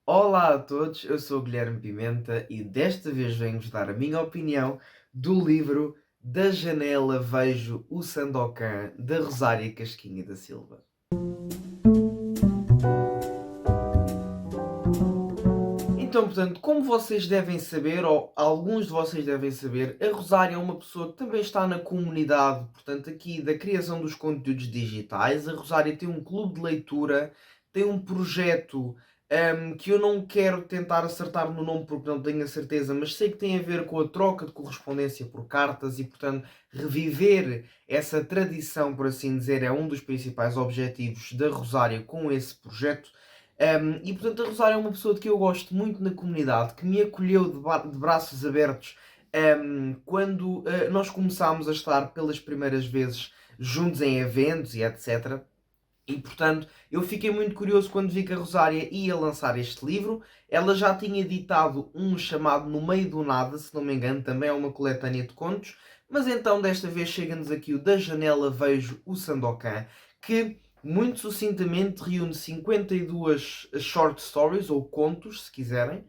Olá a todos, eu sou o Guilherme Pimenta e desta vez venho-vos dar a minha opinião do livro Da Janela Vejo o Sandokan, da Rosária Casquinha da Silva. Então, portanto, como vocês devem saber, ou alguns de vocês devem saber, a Rosária é uma pessoa que também está na comunidade, portanto, aqui da criação dos conteúdos digitais. A Rosária tem um clube de leitura, tem um projeto que eu não quero tentar acertar no nome porque não tenho a certeza, mas sei que tem a ver com a troca de correspondência por cartas e, portanto, reviver essa tradição, por assim dizer, é um dos principais objetivos da Rosária com esse projeto. E portanto a Rosário é uma pessoa de que eu gosto muito na comunidade, que me acolheu de braços abertos quando nós começámos a estar pelas primeiras vezes juntos em eventos e etc. E portanto eu fiquei muito curioso quando vi que a Rosária ia lançar este livro. Ela já tinha editado um chamado No Meio do Nada, se não me engano, também é uma coletânea de contos. Mas então desta vez chega-nos aqui o Da Janela Vejo o Sandokan, que muito sucintamente reúne 52 short stories, ou contos, se quiserem,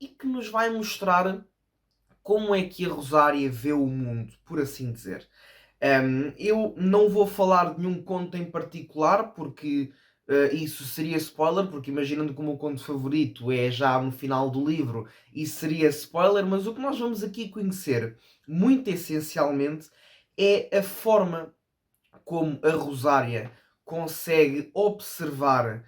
e que nos vai mostrar como é que a Rosária vê o mundo, por assim dizer. Eu não vou falar de nenhum conto em particular, porque isso seria spoiler, porque imaginando que o meu conto favorito é já no final do livro, isso seria spoiler, mas o que nós vamos aqui conhecer, muito essencialmente, é a forma como a Rosária consegue observar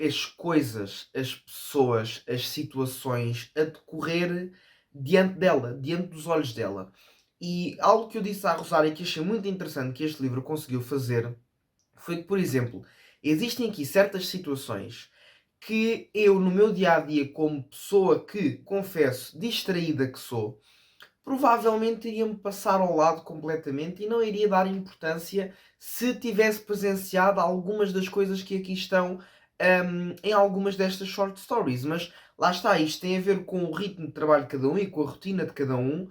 as coisas, as pessoas, as situações a decorrer diante dela, diante dos olhos dela. E algo que eu disse à Rosária que achei muito interessante que este livro conseguiu fazer foi que, por exemplo, existem aqui certas situações que eu, no meu dia a dia, como pessoa que, confesso, distraída que sou, provavelmente iria-me passar ao lado completamente e não iria dar importância se tivesse presenciado algumas das coisas que aqui estão em algumas destas short stories. Mas lá está, isto tem a ver com o ritmo de trabalho de cada um e com a rotina de cada um.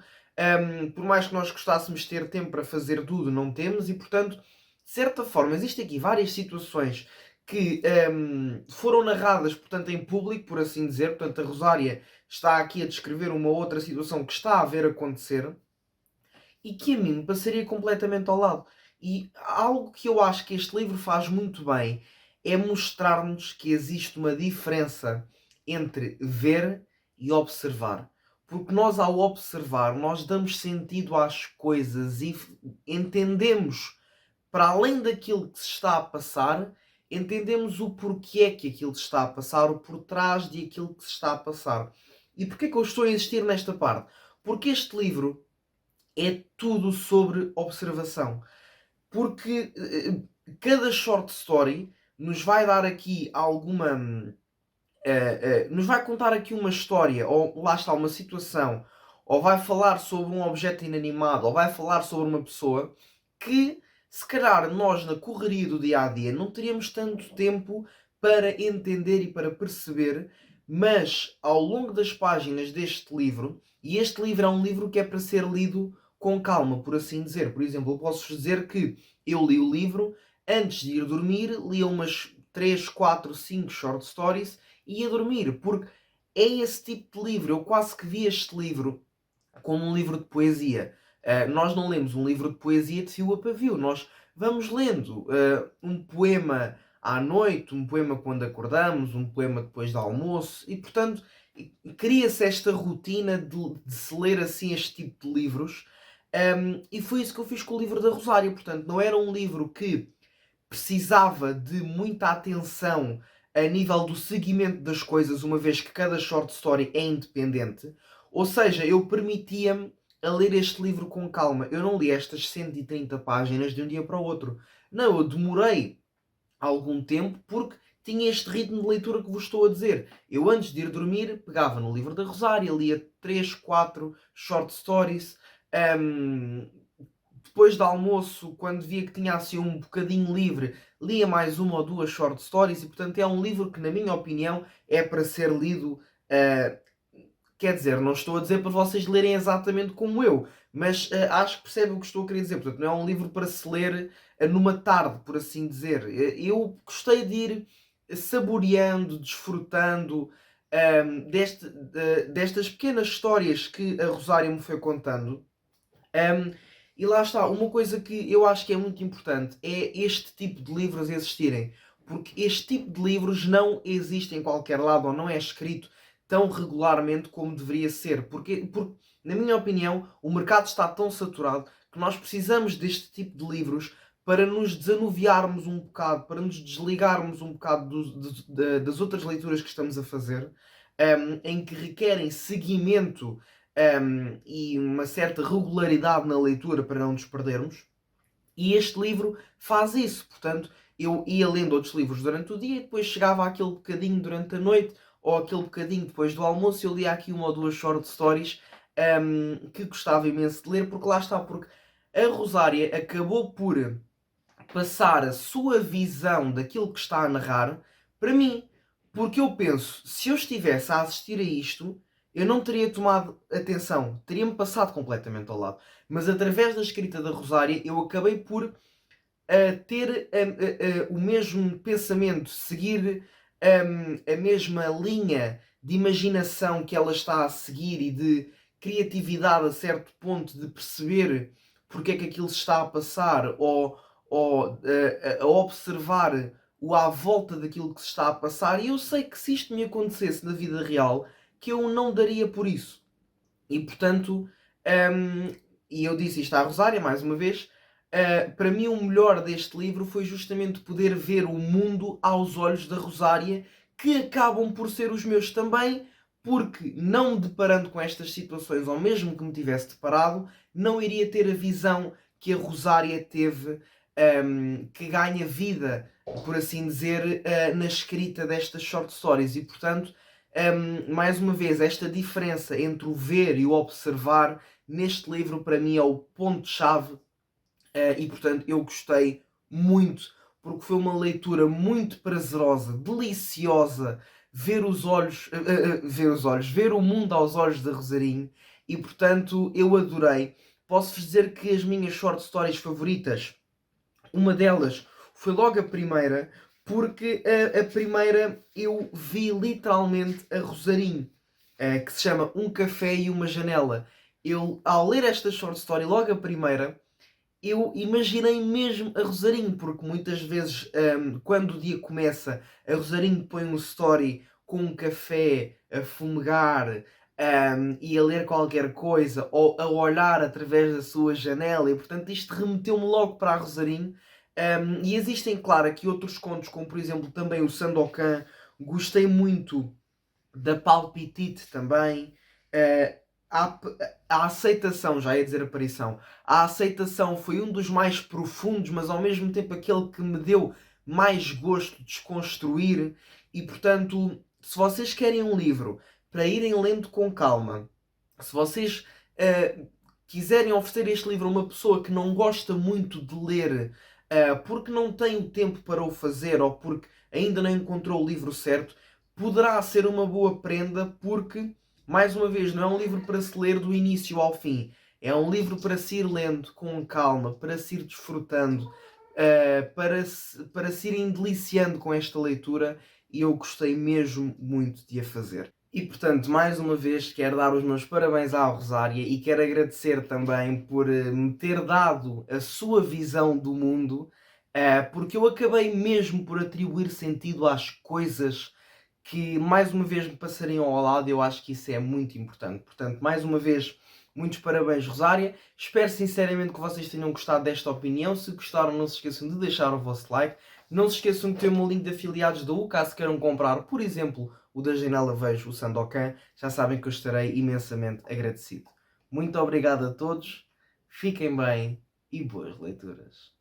Por mais que nós gostássemos de ter tempo para fazer tudo, não temos, e portanto, de certa forma, existem aqui várias situações que foram narradas, portanto, em público, por assim dizer. Portanto, a Rosária está aqui a descrever uma outra situação que está a ver acontecer e que a mim me passaria completamente ao lado. E algo que eu acho que este livro faz muito bem é mostrar-nos que existe uma diferença entre ver e observar. Porque nós, ao observar, nós damos sentido às coisas e entendemos, para além daquilo que se está a passar, entendemos o porquê é que aquilo se está a passar, o por trás de aquilo que se está a passar. E porquê que eu estou a insistir nesta parte? Porque este livro é tudo sobre observação. Porque cada short story nos vai dar aqui alguma. Nos vai contar aqui uma história, ou lá está, uma situação, ou vai falar sobre um objeto inanimado, ou vai falar sobre uma pessoa que, se calhar, nós na correria do dia a dia não teríamos tanto tempo para entender e para perceber, mas ao longo das páginas deste livro, e este livro é um livro que é para ser lido com calma, por assim dizer. Por exemplo, eu posso dizer que eu li o livro antes de ir dormir, li umas 3 4 5 short stories e ia dormir, porque é esse tipo de livro. Eu quase que vi este livro como um livro de poesia. Nós não lemos um livro de poesia de fio a pavio, nós vamos lendo um poema à noite, um poema quando acordamos, um poema depois do almoço, e portanto cria-se esta rotina de se ler assim este tipo de livros. E foi isso que eu fiz com o livro da Rosária. Portanto, não era um livro que precisava de muita atenção a nível do seguimento das coisas, uma vez que cada short story é independente. Ou seja, eu permitia-me a ler este livro com calma. Eu não li estas 130 páginas de um dia para o outro. Não, eu demorei algum tempo porque tinha este ritmo de leitura que vos estou a dizer. Eu, antes de ir dormir, pegava no livro da Rosária, lia 3 4 short stories. hum, Depois do almoço, quando via que tinha assim um bocadinho livre, lia mais uma ou duas short stories e, portanto, é um livro que, na minha opinião, é para ser lido. Quer dizer, não estou a dizer para vocês lerem exatamente como eu, mas acho que percebem o que estou a querer dizer. Portanto, não é um livro para se ler numa tarde, por assim dizer. Eu gostei de ir saboreando, desfrutando destas pequenas histórias que a Rosária me foi contando. Um, e lá está, uma coisa que eu acho que é muito importante é este tipo de livros existirem. Porque este tipo de livros não existe em qualquer lado, ou não é escrito tão regularmente como deveria ser. Porque, na minha opinião, o mercado está tão saturado que nós precisamos deste tipo de livros para nos desanuviarmos um bocado, para nos desligarmos um bocado das outras leituras que estamos a fazer, em que requerem seguimento e uma certa regularidade na leitura para não nos perdermos. E este livro faz isso. Portanto, eu ia lendo outros livros durante o dia e depois chegava àquele bocadinho durante a noite ou aquele bocadinho depois do almoço e eu lia aqui uma ou duas short stories que gostava imenso de ler, porque lá está, porque a Rosária acabou por passar a sua visão daquilo que está a narrar para mim. Porque eu penso, se eu estivesse a assistir a isto, eu não teria tomado atenção, teria-me passado completamente ao lado. Mas através da escrita da Rosária, eu acabei por ter o mesmo pensamento, seguir a mesma linha de imaginação que ela está a seguir e de criatividade a certo ponto de perceber porque é que aquilo se está a passar ou a observar o à volta daquilo que se está a passar. E eu sei que se isto me acontecesse na vida real, que eu não daria por isso. E portanto, e eu disse isto à Rosária mais uma vez, para mim o melhor deste livro foi justamente poder ver o mundo aos olhos da Rosária, que acabam por ser os meus também, porque não me deparando com estas situações, ou mesmo que me tivesse deparado, não iria ter a visão que a Rosária teve, que ganha vida, por assim dizer, na escrita destas short stories. E portanto, mais uma vez, esta diferença entre o ver e o observar neste livro para mim é o ponto-chave e portanto eu gostei muito porque foi uma leitura muito prazerosa, deliciosa, ver o mundo aos olhos da Rosarinho e portanto eu adorei. Posso-vos dizer que as minhas short stories favoritas, uma delas foi logo a primeira, porque a primeira eu vi literalmente a Rosarinho, que se chama Um Café e uma Janela. Eu, ao ler esta short story, logo a primeira, eu imaginei mesmo a Rosarinho, porque muitas vezes, quando o dia começa, a Rosarinho põe um story com um café a fumegar, e a ler qualquer coisa, ou a olhar através da sua janela, e portanto isto remeteu-me logo para a Rosarinho. E existem, claro, aqui outros contos, como por exemplo também o Sandokan, gostei muito da Palpitite também. Uh, a, a aceitação, já ia dizer aparição, a aceitação foi um dos mais profundos, mas ao mesmo tempo aquele que me deu mais gosto de desconstruir. E portanto, se vocês querem um livro para irem lendo com calma, se vocês quiserem oferecer este livro a uma pessoa que não gosta muito de ler, porque não tem o tempo para o fazer ou porque ainda não encontrou o livro certo, poderá ser uma boa prenda, porque, mais uma vez, não é um livro para se ler do início ao fim. É um livro para se ir lendo com calma, para se ir desfrutando, para se irem deliciando com esta leitura, e eu gostei mesmo muito de a fazer. E portanto, mais uma vez, quero dar os meus parabéns à Rosária e quero agradecer também por me ter dado a sua visão do mundo, porque eu acabei mesmo por atribuir sentido às coisas que mais uma vez me passariam ao lado. Eu acho que isso é muito importante. Portanto, mais uma vez, muitos parabéns, Rosária. Espero sinceramente que vocês tenham gostado desta opinião. Se gostaram, não se esqueçam de deixar o vosso like. Não se esqueçam de ter o meu link de afiliados da U, caso queiram comprar, por exemplo, o da Janela Vejo, o Sandokan. Já sabem que eu estarei imensamente agradecido. Muito obrigado a todos, fiquem bem e boas leituras.